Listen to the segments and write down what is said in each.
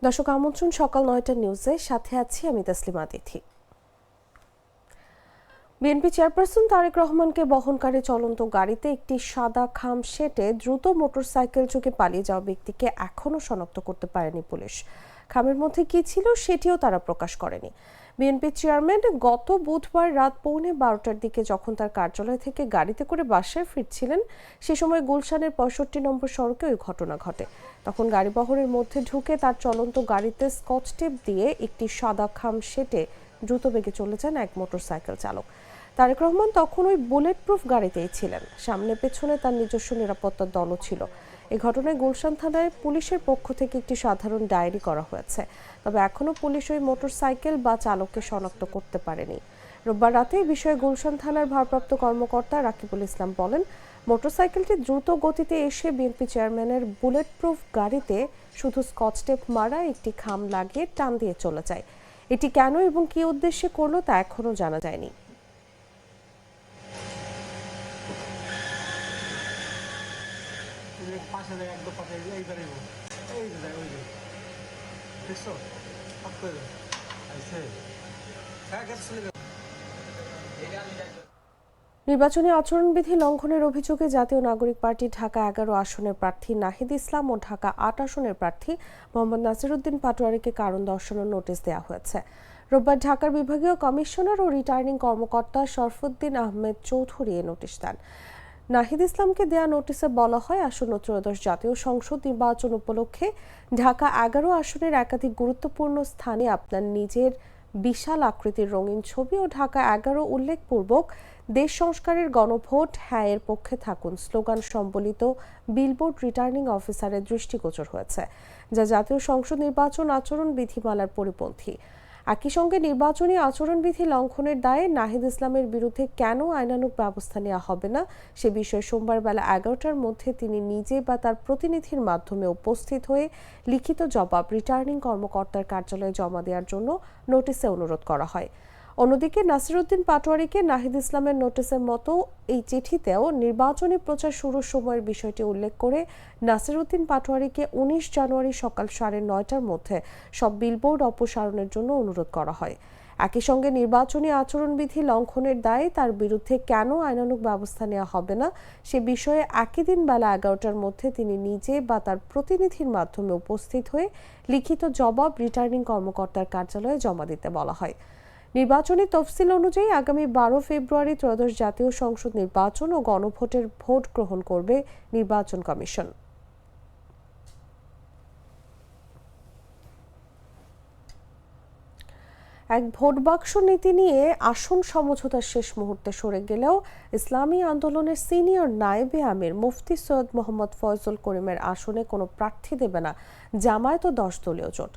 দর্শক আমন্ত্রণ সকাল ৯টা নিউজে, সাথে আছি আমি তাসলিমা তিথি। বিএনপি চেয়ারপারসন তারেক রহমানকে বহনকারী চলন্ত গাড়িতে একটি সাদা খাম সেটে দ্রুত মোটরসাইকেল যোগে পালিয়ে যাওয়া ব্যক্তিকে এখনও শনাক্ত করতে পারেনি পুলিশ। খামের মধ্যে কি ছিল সেটিও তারা প্রকাশ করেনি। বিএনপি চেয়ারম্যান গত বুধবার রাত 12:15টার দিকে যখন তার কার্যালয় থেকে গাড়িতে করে বাসায় ফিরছিলেন, সে সময় গুলশানের 65 নম্বর সড়কে ওই ঘটনা ঘটে। তখন গাড়িবহরের মধ্যে ঢুকে তার চলন্ত গাড়িতে স্কচ টেপ দিয়ে একটি সাদা খাম সেটে দ্রুত বেগে চলে যান এক মোটরসাইকেল চালক। তারেক রহমান তখন ওই বুলেট প্রুফ গাড়িতেই ছিলেন। সামনে পেছনে তার নিজস্ব নিরাপত্তার দলও ছিল। এই ঘটনায় গুলশান থানায় পুলিশের পক্ষ থেকে একটি সাধারণ ডায়েরি করা হয়েছে। তবে এখনও পুলিশ ওই মোটরসাইকেল বা চালককে শনাক্ত করতে পারেনি। রোববার রাতে এই বিষয়ে গুলশান থানার ভারপ্রাপ্ত কর্মকর্তা রাকিবুল ইসলাম বলেন, মোটরসাইকেলটি দ্রুত গতিতে এসে বিএনপি চেয়ারম্যানের বুলেট প্রুফ গাড়িতে শুধু স্কচ টেপ মারা একটি খাম লাগিয়ে টান দিয়ে চলে যায়। এটি কেন এবং কী উদ্দেশ্যে করলো তা এখনও জানা যায়নি। নির্বাচনী আচরণবিধি লঙ্ঘনের অভিযোগে জাতীয় নাগরিক পার্টি ঢাকা 11 আসনের প্রার্থী নাহিদ ইসলাম ও ঢাকা 8 আসনের প্রার্থী মোহাম্মদ নাসিরউদ্দিন পাটোয়ারীকে কারণ দর্শানোর নোটিশ দেওয়া হয়েছে। রোববার ঢাকার বিভাগীয় কমিশনার ও রিটার্নিং কর্মকর্তা শরফুদ্দিন আহমেদ চৌধুরী এ নোটিশ দেন। নাহিদ ইসলামকে দেয়া নোটিশে বলা হয়, আসন্ন ত্রয়োদশ জাতীয় সংসদ নির্বাচন উপলক্ষে ঢাকা 11 আসনের একাধিক গুরুত্বপূর্ণ স্থানে আপনার নিজের বিশাল আকৃতির রঙিন ছবি ও ঢাকা 11 উল্লেখপূর্বক দেশ সংস্কারের গণভোট হ্যাঁ এর পক্ষে থাকুন স্লোগান সম্বলিত বিলবোর্ড রিটার্নিং অফিসারের দৃষ্টিগোচর হয়েছে, যা জাতীয় সংসদ নির্বাচন আচরণ বিধিমালার পরিপন্থী। একই সঙ্গে নির্বাচনী আচরণবিধি লঙ্ঘনের দায়ে নাহিদ ইসলামের বিরুদ্ধে কেন আইনানুগ ব্যবস্থা নেওয়া হবে না সে বিষয়ে সোমবার বেলা 11টার মধ্যে তিনি নিজে বা তার প্রতিনিধির মাধ্যমে উপস্থিত হয়ে লিখিত জবাব রিটার্নিং কর্মকর্তার কার্যালয়ে জমা দেওয়ার জন্য নোটিশে অনুরোধ করা হয়। অন্যদিকে নাসিরউদ্দিন পাটোয়ারীকে নাহিদ ইসলামের নোটিশের মতো এই চিঠিতেও নির্বাচনী প্রচার শুরুর সময়ের বিষয়টি উল্লেখ করে নাসিরউদ্দিন পাটোয়ারীকে 19 জানুয়ারি সকাল 9:30টার মধ্যে সব বিলবোর্ড অপসারণের জন্য অনুরোধ করা হয়। একই সঙ্গে নির্বাচনী আচরণবিধি লঙ্ঘনের দায়ে তার বিরুদ্ধে কেন আইনানুগ ব্যবস্থা নেওয়া হবে না সে বিষয়ে একই দিন বেলা 11টার মধ্যে তিনি নিজে বা তার প্রতিনিধির মাধ্যমে উপস্থিত হয়ে লিখিত জবাব রিটার্নিং কর্মকর্তার কার্যালয়ে জমা দিতে বলা হয়। নির্বাচনী তফসিল অনুযায়ী আগামী 12 ফেব্রুয়ারি ত্রয়োদশ জাতীয় সংসদ নির্বাচন ও গণভোটের ভোট গ্রহণ করবে নির্বাচন কমিশন। এক ভোট বাক্স নীতি নিয়ে আসন সমঝোতার শেষ মুহূর্তে সরে গেলেও ইসলামী আন্দোলনের সিনিয়র নায়েবে আমির মুফতি সৈয়দ মোহাম্মদ ফয়জুল করিমের আসনে কোনো প্রার্থী দেবে না জামায়াত ও 10 দলীয় জোট।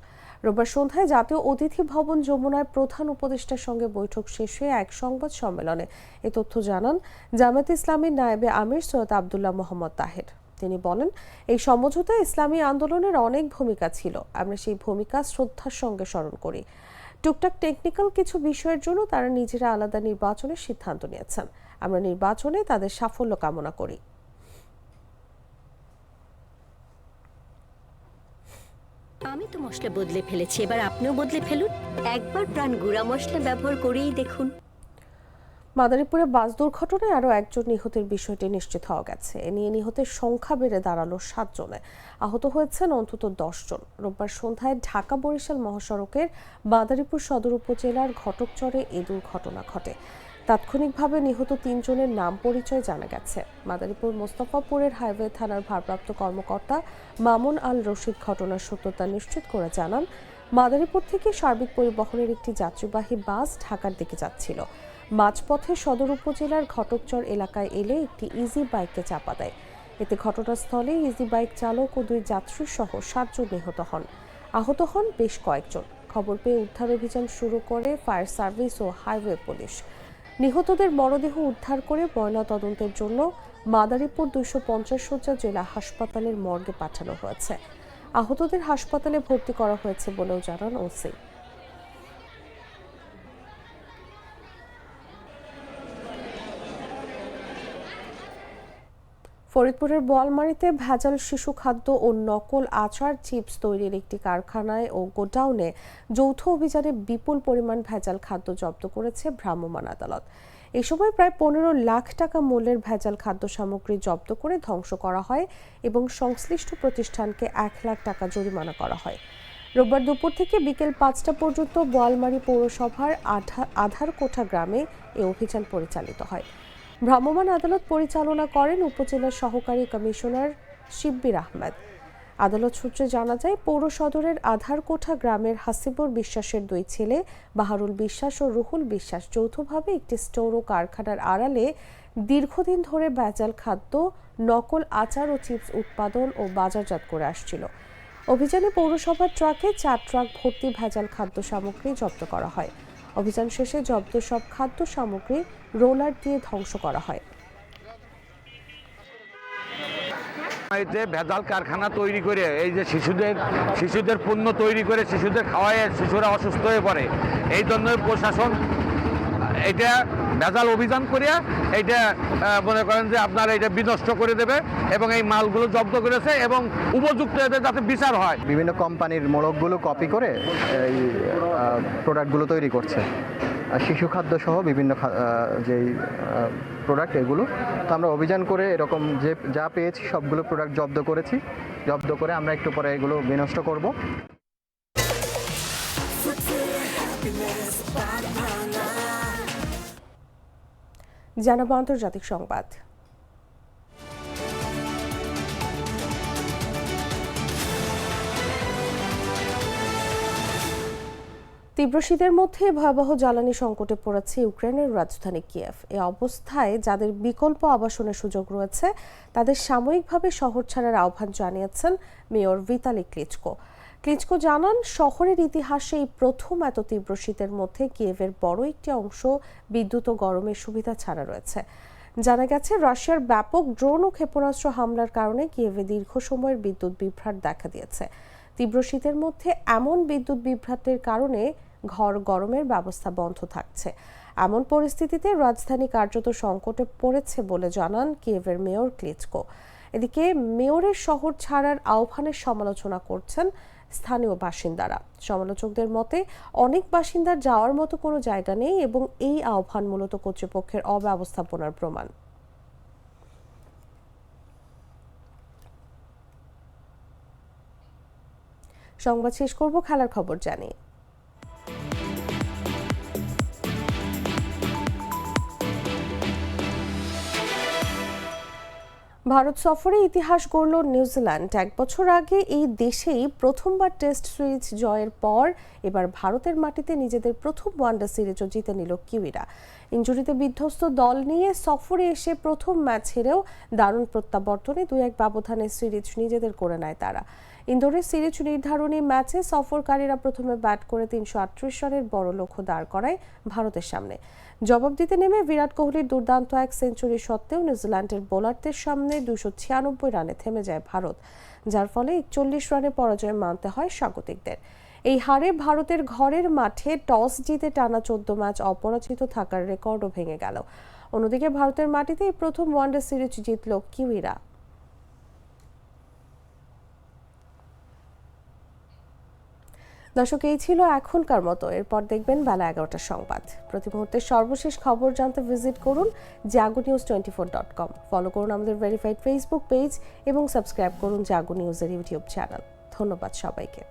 রোববার সন্ধ্যায় জাতীয় অতিথি ভবন যমুনায় প্রধান উপদেষ্টার সঙ্গে বৈঠক শেষে এক সংবাদ সম্মেলনে এ তথ্য জানান জামায়াত ইসলামীর নায়েবে আমির সৈয়দ আব্দুল্লাহ মোহাম্মদ তাহের। তিনি বলেন, এই সমঝোতায় ইসলামী আন্দোলনের অনেক ভূমিকা ছিল, আমরা সেই ভূমিকা শ্রদ্ধার সঙ্গে স্মরণ করি। টুকটাক টেকনিক্যাল কিছু বিষয়ের জন্য তারা নিজেরা আলাদা নির্বাচনের সিদ্ধান্ত নিয়েছেন। আমরা নির্বাচনে তাদের সাফল্য কামনা করি। আমি তো মশলা বদলে ফেলেছি, এবার আপনিও বদলে ফেলুন। একবার প্রাণ গুঁড়া মশলা ব্যবহার করেই দেখুন। মাদারীপুরে বাস দুর্ঘটনায় আরও একজন নিহতের বিষয়টি নিশ্চিত হওয়া গেছে। এ নিয়ে নিহতের সংখ্যা বেড়ে দাঁড়ালো 7 জনে। আহত হয়েছেন অন্তত 10 জন। রোববার সন্ধ্যায় ঢাকা বরিশাল মহাসড়কের মাদারীপুর সদর উপজেলার ঘটকচরে এ দুর্ঘটনা ঘটে। তাৎক্ষণিকভাবে নিহত 3 জনের নাম পরিচয় জানা গেছে। মাদারীপুর মোস্তফাপুরের হাইওয়ে থানার ভারপ্রাপ্ত কর্মকর্তা মামুন আল রশিদ ঘটনার সত্যতা নিশ্চিত করে জানান, মাদারীপুর থেকে সার্বিক পরিবহনের একটি যাত্রীবাহী বাস ঢাকার দিকে যাচ্ছিল। মাঝপথে সদর উপজেলার ঘটকচর এলাকায় এলে একটি ইজি বাইককে চাপা দেয়। এতে ঘটনাস্থলে ইজি বাইক চালক ও 2 যাত্রী সহ 7 জন নিহত হন। আহত হন বেশ কয়েকজন। খবর পেয়ে উদ্ধার অভিযান শুরু করে ফায়ার সার্ভিস ও হাইওয়ে পুলিশ। নিহতদের মরদেহ উদ্ধার করে ময়না তদন্তের জন্য মাদারীপুর 250 শয্যা জেলা হাসপাতালের মর্গে পাঠানো হয়েছে। আহতদের হাসপাতালে ভর্তি করা হয়েছে বলেও জানান ওসি। ফরিদপুরের বোয়ালমারীতে ভেজাল শিশু খাদ্য ও নকল আচার চিপস তৈরির একটি কারখানায় ও গোডাউনে যৌথ অভিযানে বিপুল পরিমাণ ভেজাল খাদ্য জব্দ করেছে ভ্রাম্যমাণ আদালত। এ সময় প্রায় 15 লাখ টাকা মূল্যের ভেজাল খাদ্য সামগ্রী জব্দ করে ধ্বংস করা হয় এবং সংশ্লিষ্ট প্রতিষ্ঠানকে 1 লাখ টাকা জরিমানা করা হয়। রোববার দুপুর থেকে বিকেল 5টা পর্যন্ত বোয়ালমারী পৌরসভার আধারকোঠা গ্রামে এ অভিযান পরিচালিত হয়। ভ্রাম্যমাণ আদালত পরিচালনা করেন উপজেলার সহকারী কমিশনার শিব্বির আহমেদ। আদালত সূত্রে জানা যায়, পৌর সদরের আধারকোঠা গ্রামের হাসিবুর বিশ্বাসের 2 ছেলে বাহারুল বিশ্বাস ও রুহুল বিশ্বাস যৌথভাবে একটি স্টোর ও কারখানার আড়ালে দীর্ঘদিন ধরে ভেজাল খাদ্য, নকল আচার ও চিপস উৎপাদন ও বাজারজাত করে আসছিল। অভিযানে পৌরসভার ট্রাকে 4 ট্রাক ভর্তি ভেজাল খাদ্য সামগ্রী জব্দ করা হয়। অভিযান শেষে জব্দ সব খাদ্য সামগ্রী রোলার দিয়ে ধ্বংস করা হয়। ভেজাল কারখানা তৈরি করে এই যে শিশুদের পণ্য তৈরি করে শিশুদের খাওয়ায় শিশুরা অসুস্থ হয়ে পড়ে, এই জন্য প্রশাসন এটা ভেজাল অভিযান করিয়া এইটা মনে করেন যে আপনার এটা বিনষ্ট করে দেবে এবং এই মালগুলো জব্দ করেছে এবং উপযুক্ত এদের যাতে বিচার হয়। বিভিন্ন কোম্পানির মোড়কগুলো কপি করে এই প্রোডাক্টগুলো তৈরি করছে, শিশু খাদ্য সহ বিভিন্ন যেই প্রোডাক্ট এগুলো। তো আমরা অভিযান করে এরকম যে যা পেয়েছি সবগুলো প্রোডাক্ট জব্দ করেছি। জব্দ করে আমরা একটু পরে এগুলো বিনষ্ট করব। জানাবো আন্তর্জাতিক সংবাদ। তীব্র শীতের মধ্যে ভয়াবহ জ্বালানি সংকটে পড়েছে ইউক্রেনের রাজধানী কিয়েভ। এই অবস্থায় যাদের বিকল্প আবাসনের সুযোগ রয়েছে তাদের সাময়িকভাবে শহর ছাড়ার আহ্বান জানিয়েছেন মেয়র ভিতালি ক্লিচকো। ক্লিচকো জানান, শহরের ইতিহাসে এই প্রথম এত তীব্র শীতের মধ্যে কিয়েভের বড় একটি অংশ বিদ্যুৎ ও গরমের সুবিধা ছাড়া রয়েছে। জানা গেছে, রাশিয়ার ব্যাপক ড্রোন ও ক্ষেপণাস্ত্র হামলার কারণে কিয়েভে দীর্ঘ সময়ের বিদ্যুৎ বিভ্রাট দেখা দিয়েছে। তীব্র শীতের মধ্যে এমন বিদ্যুৎ বিভ্রাটের কারণে ঘর গরমের ব্যবস্থা বন্ধ থাকছে। এমন পরিস্থিতিতে রাজধানী কার্যত সংকটে পড়েছে বলে জানান কিয়েভের মেয়র ক্লিচকো। এদিকে মেয়রের শহর ছাড়ার আহ্বানের সমালোচনা করছেন স্থানীয় বাসিন্দারা। সমালোচকদের মতে, অনেক বাসিন্দার যাওয়ার মতো কোনো জায়গা নেই এবং এই আহ্বান মূলত কর্তৃপক্ষের অব্যবস্থাপনার প্রমাণ। সংবাদ শেষ করব খেলার খবর জানিয়ে। ভারত সফরে ইতিহাস গড়ল নিউজিল্যান্ড। 1 বছর আগে এই দেশেই প্রথমবার টেস্ট সিরিজ জয়ের পর এবার ভারতের মাটিতে নিজেদের প্রথম ওয়ানডে সিরিজও জিতে নিল কিউইরা। ইনজুরিতে বিধ্বস্ত দল নিয়ে সফরে এসে প্রথম ম্যাচ হেরেও দারুণ প্রত্যাবর্তনে 2-1 ব্যবধানে সিরিজ নিজেদের করে নেয় তারা। ইন্দোরের সিরিজ নির্ধারণী ম্যাচে সফরকারীরা প্রথমে ব্যাট করে 338 রানের বড় লক্ষ্য দাঁড় করায় ভারতের সামনে। জবাব দিতে নেমে বিরাট কোহলির দুর্দান্ত 1 সেঞ্চুরি সত্ত্বেও নিউজিল্যান্ডের বোলারদের সামনে 296 রানে থেমে যায় ভারত, যার ফলে 41 রানে পরাজয় মানতে হয় স্বাগতিকদের। এই হারে ভারতের ঘরের মাঠে টস জিতে টানা 14 ম্যাচ অপরাজিত থাকার রেকর্ডও ভেঙে গেল। অন্যদিকে ভারতের মাটিতে এই প্রথম ওয়ানডে সিরিজ জিতল কিউইরা। দর্শক, এই ছিল এখনকার মতো। এরপর দেখবেন বেলা 11টার সংবাদ। প্রতি মুহূর্তের সর্বশেষ খবর জানতে ভিজিট করুন jagunews24.com। ফলো করুন আমাদের ভেরিফাইড ফেসবুক পেজ এবং সাবস্ক্রাইব করুন জাগো নিউজের ইউটিউব চ্যানেল। ধন্যবাদ সবাইকে।